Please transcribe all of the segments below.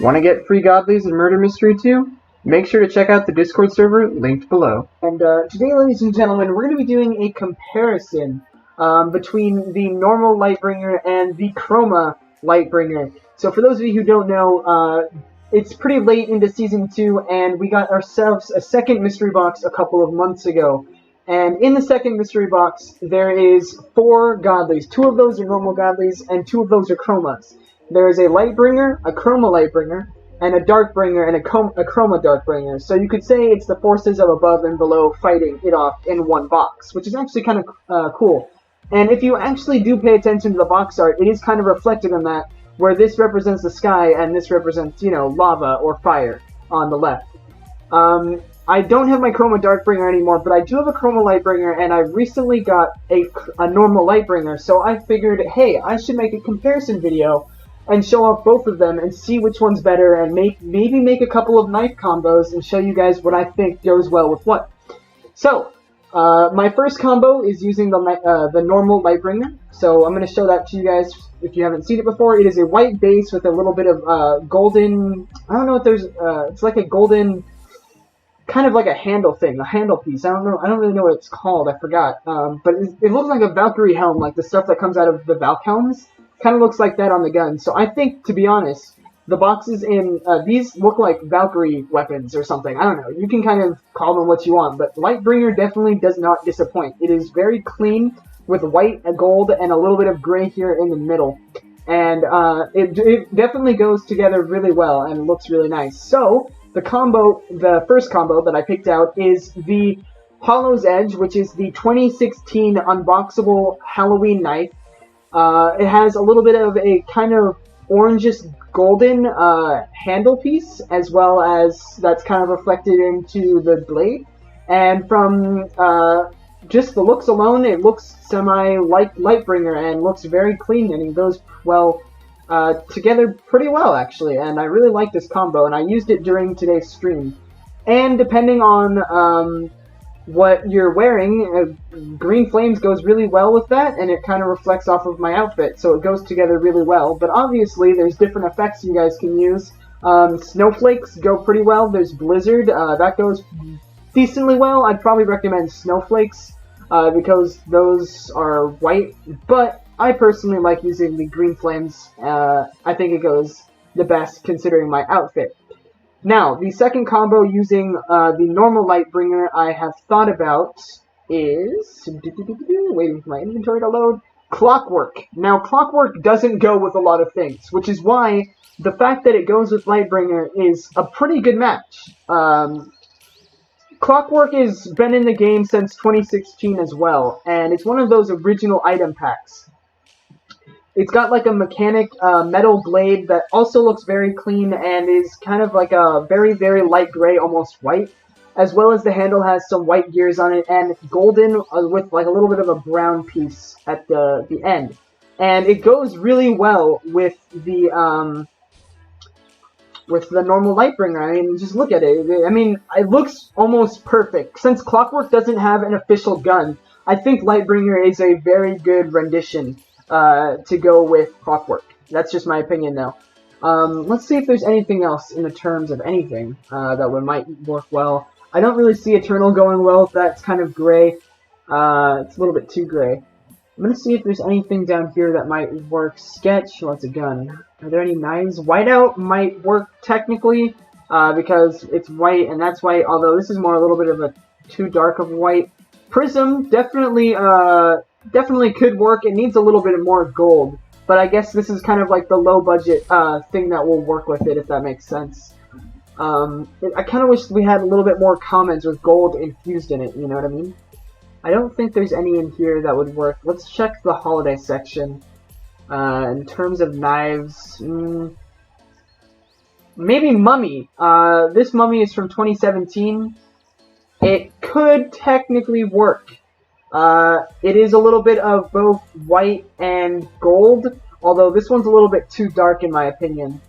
Want to get free Godlies and Murder Mystery too? Make sure to check out the Discord server linked below. And today, ladies and gentlemen, we're going to be doing a comparison between the normal Lightbringer and the Chroma Lightbringer. So for those of you who don't know, it's pretty late into Season 2, and we got ourselves a second mystery box a couple of months ago. And in the second mystery box, there is 4 Godlies. 2 of those are normal Godlies, and 2 of those are Chromas. There is a Lightbringer, a Chroma Lightbringer, and a Darkbringer, and a Chroma Darkbringer. So you could say it's the forces of above and below fighting it off in one box, which is actually kind of cool. And if you actually do pay attention to the box art, it is kind of reflected in that, where this represents the sky and this represents, you know, lava or fire on the left. I don't have my Chroma Darkbringer anymore, but I do have a Chroma Lightbringer, and I recently got a normal Lightbringer, so I figured, hey, I should make a comparison video and show off both of them and see which one's better, and maybe make a couple of knife combos and show you guys what I think goes well with what. So, my first combo is using the normal Lightbringer, so I'm going to show that to you guys if you haven't seen it before. It is a white base with a little bit of golden, I don't know what there's, it's like a golden, kind of like a handle thing, a handle piece. I don't really know what it's called, I forgot. But it looks like a Valkyrie helm, like the stuff that comes out of the Valk helms. Kind of looks like that on the gun. So I think, to be honest, the boxes in these look like Valkyrie weapons or something. I don't know. You can kind of call them what you want, but Lightbringer definitely does not disappoint. It is very clean with white, gold, and a little bit of gray here in the middle. And it definitely goes together really well and looks really nice. So the first combo that I picked out is the Hollow's Edge, which is the 2016 unboxable Halloween knife. It has a little bit of a kind of orangish golden handle piece, as well as that's kind of reflected into the blade. And from just the looks alone, it looks Lightbringer and looks very clean, and it goes well together pretty well, actually. And I really like this combo, and I used it during today's stream. And depending on what you're wearing, Green Flames goes really well with that, and it kind of reflects off of my outfit, so it goes together really well. But obviously, there's different effects you guys can use. Snowflakes go pretty well. There's Blizzard, that goes decently well. I'd probably recommend Snowflakes, because those are white, but I personally like using the Green Flames. I think it goes the best considering my outfit. Now, the second combo using the normal Lightbringer I have thought about is, waiting for my inventory to load, Clockwork. Now, Clockwork doesn't go with a lot of things, which is why the fact that it goes with Lightbringer is a pretty good match. Clockwork has been in the game since 2016 as well, and it's one of those original item packs. It's got like a mechanic metal blade that also looks very clean and is kind of like a very, very light gray, almost white, as well as the handle has some white gears on it and golden with like a little bit of a brown piece at the end. And it goes really well with the normal Lightbringer. I mean, just look at it. I mean, it looks almost perfect. Since Clockwork doesn't have an official gun, I think Lightbringer is a very good rendition to go with Clockwork. That's just my opinion, though. Let's see if there's anything else in the terms of anything that might work well. I don't really see Eternal going well if that's kind of gray. It's a little bit too gray. I'm going to see if there's anything down here that might work. Sketch, what's a gun? Are there any knives? Whiteout might work technically, because it's white and that's white, although this is more a little bit of a too dark of white. Prism, definitely could work. It needs a little bit more gold, but I guess this is kind of like the low budget thing that will work with it, if that makes sense. I kind of wish we had a little bit more comments with gold infused in it, you know what I mean? I don't think there's any in here that would work. Let's check the holiday section. In terms of knives, maybe Mummy. This Mummy is from 2017. It could technically work. It is a little bit of both white and gold, although this one's a little bit too dark in my opinion.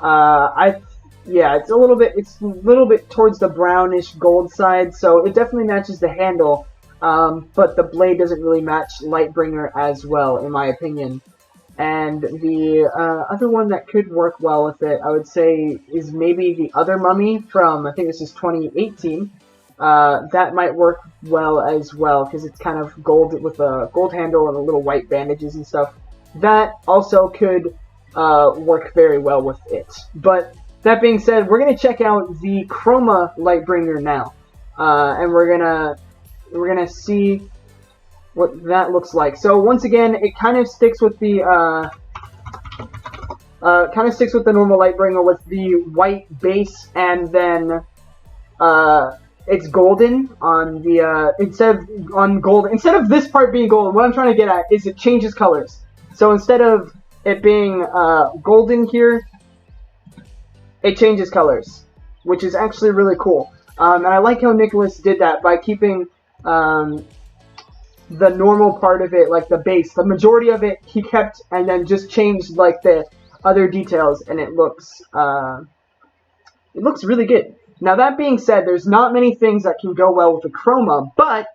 Yeah, it's a little bit towards the brownish gold side, so it definitely matches the handle, but the blade doesn't really match Lightbringer as well, in my opinion. And the other one that could work well with it, I would say, is maybe the other mummy from, I think this is 2018. That might work well as well, because it's kind of gold with a gold handle and a little white bandages and stuff. That also could work very well with it. But that being said, we're gonna check out the Chroma Lightbringer now, and we're gonna see what that looks like. So once again, it kind of sticks with the normal Lightbringer with the white base, and then it's golden on the instead of this part being golden. What I'm trying to get at is it changes colors. So instead of it being golden here, it changes colors, which is actually really cool. And I like how Nicholas did that by keeping the normal part of it, like the base, the majority of it he kept, and then just changed like the other details, and it looks really good. Now that being said, there's not many things that can go well with the chroma, but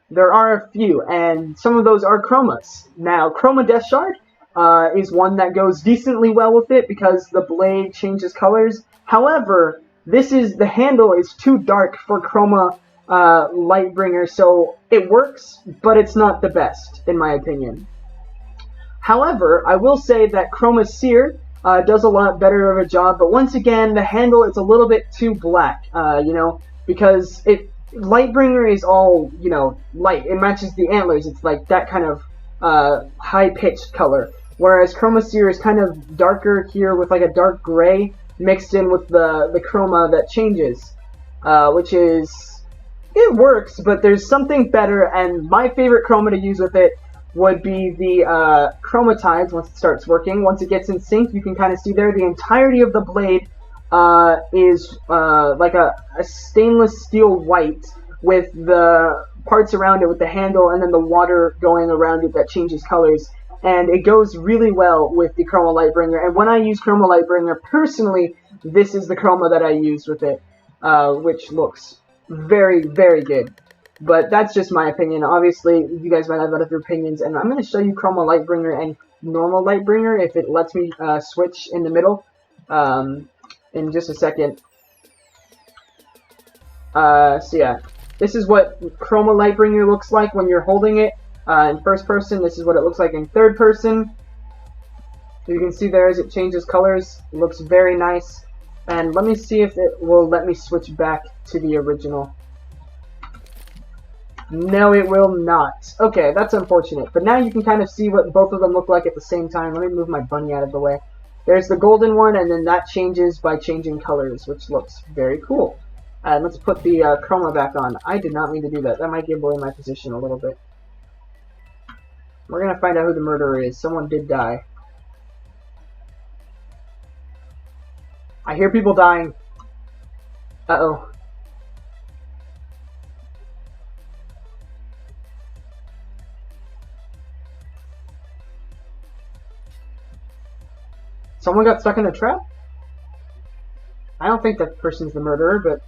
there are a few, and some of those are chromas. Now, Chroma Death Shard is one that goes decently well with it because the blade changes colors. However, the handle is too dark for Chroma Lightbringer, so it works, but it's not the best, in my opinion. However, I will say that Chroma Seer does a lot better of a job, but once again, the handle is a little bit too black, because Lightbringer is all, light. It matches the antlers. It's like that kind of high-pitched color, whereas Chroma Seer is kind of darker here with like a dark gray mixed in with the chroma that changes, which is... It works, but there's something better, and my favorite chroma to use with it would be the chromatides once it starts working. Once it gets in sync, you can kind of see there the entirety of the blade is like a stainless steel white with the parts around it with the handle and then the water going around it that changes colors. And it goes really well with the Chroma Lightbringer. And when I use Chroma Lightbringer, personally, this is the chroma that I use with it, which looks very, very good. But that's just my opinion. Obviously, you guys might have other opinions, and I'm going to show you Chroma Lightbringer and normal Lightbringer if it lets me switch in the middle in just a second. So yeah, this is what Chroma Lightbringer looks like when you're holding it in first person. This is what it looks like in third person. So you can see there as it changes colors. It looks very nice. And let me see if it will let me switch back to the original. No, it will not. Okay, that's unfortunate. But now you can kind of see what both of them look like at the same time. Let me move my bunny out of the way. There's the golden one, and then that changes by changing colors, which looks very cool. And let's put the chroma back on. I did not mean to do that. That might give away my position a little bit. We're going to find out who the murderer is. Someone did die. I hear people dying. Uh-oh. Someone got stuck in a trap? I don't think that person's the murderer, but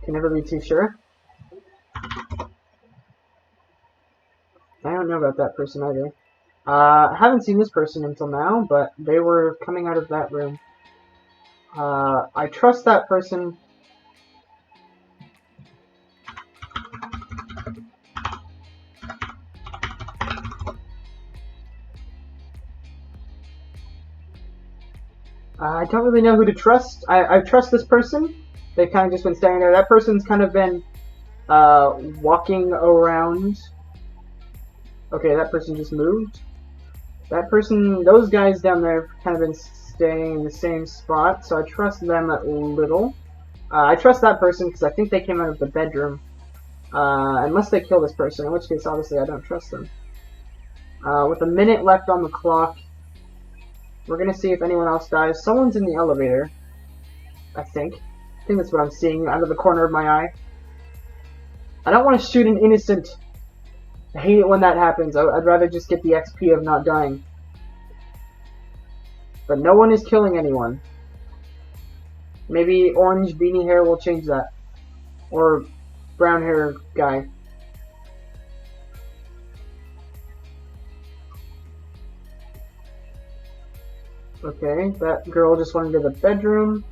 can never be too sure. I don't know about that person either. I haven't seen this person until now, but they were coming out of that room. I trust that person. I don't really know who to trust. I trust this person. They've kind of just been standing there. That person's kind of been walking around. Okay, that person just moved. That person, those guys down there have kind of been staying in the same spot, so I trust them a little. I trust that person because I think they came out of the bedroom. Unless they kill this person, in which case, obviously, I don't trust them. With a minute left on the clock, we're going to see if anyone else dies. Someone's in the elevator, I think. I think that's what I'm seeing out of the corner of my eye. I don't want to shoot an innocent. I hate it when that happens. I'd rather just get the XP of not dying. But no one is killing anyone. Maybe orange beanie hair will change that. Or brown hair guy. Okay, that girl just went into the bedroom.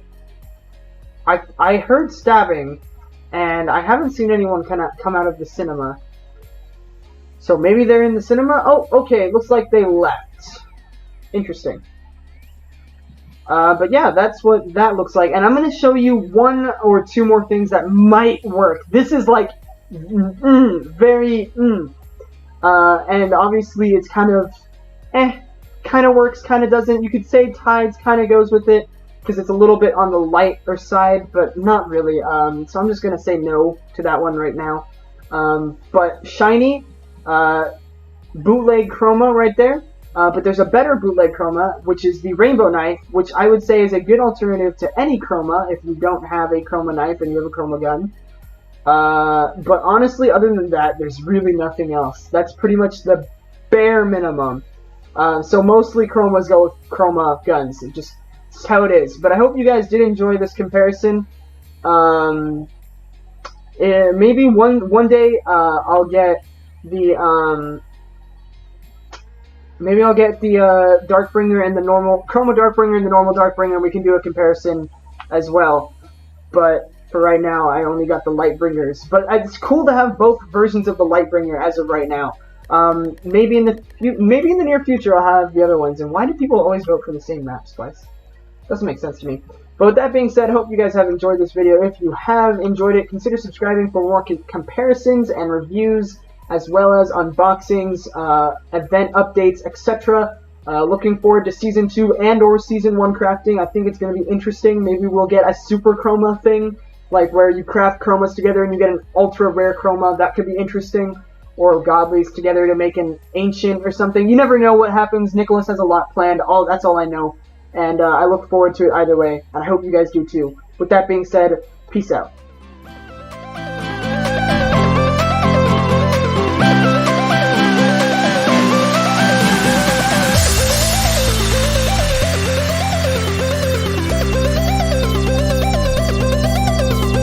I heard stabbing, and I haven't seen anyone come out of the cinema. So maybe they're in the cinema? Oh, okay, looks like they left. Interesting. But yeah, that's what that looks like. And I'm going to show you one or two more things that might work. This is like, very, and obviously it's kind of, kind of works, kind of doesn't. You could say Tides kind of goes with it, because it's a little bit on the lighter side, but not really. So I'm just going to say no to that one right now. But Shiny, bootleg Chroma right there. But there's a better bootleg Chroma, which is the Rainbow Knife, which I would say is a good alternative to any Chroma if you don't have a Chroma knife and you have a Chroma gun. But honestly, other than that, there's really nothing else. That's pretty much the bare minimum. So mostly Chromas go with Chroma guns. It's how it is. But I hope you guys did enjoy this comparison. Maybe one day I'll get the maybe I'll get the Darkbringer and the normal Chroma Darkbringer and the normal Darkbringer, and we can do a comparison as well. But for right now, I only got the Lightbringers. But it's cool to have both versions of the Lightbringer as of right now. Maybe in the near future, I'll have the other ones. And why do people always vote for the same maps twice? Doesn't make sense to me. But with that being said, hope you guys have enjoyed this video. If you have enjoyed it, consider subscribing for more comparisons and reviews, as well as unboxings, event updates, etc. Looking forward to Season 2 and or Season 1 crafting. I think it's going to be interesting. Maybe we'll get a super chroma thing, like where you craft chromas together and you get an ultra rare chroma. That could be interesting. Or godlies together to make an ancient or something. You never know what happens. Nicholas has a lot planned. That's all I know. And I look forward to it either way. And I hope you guys do too. With that being said, peace out.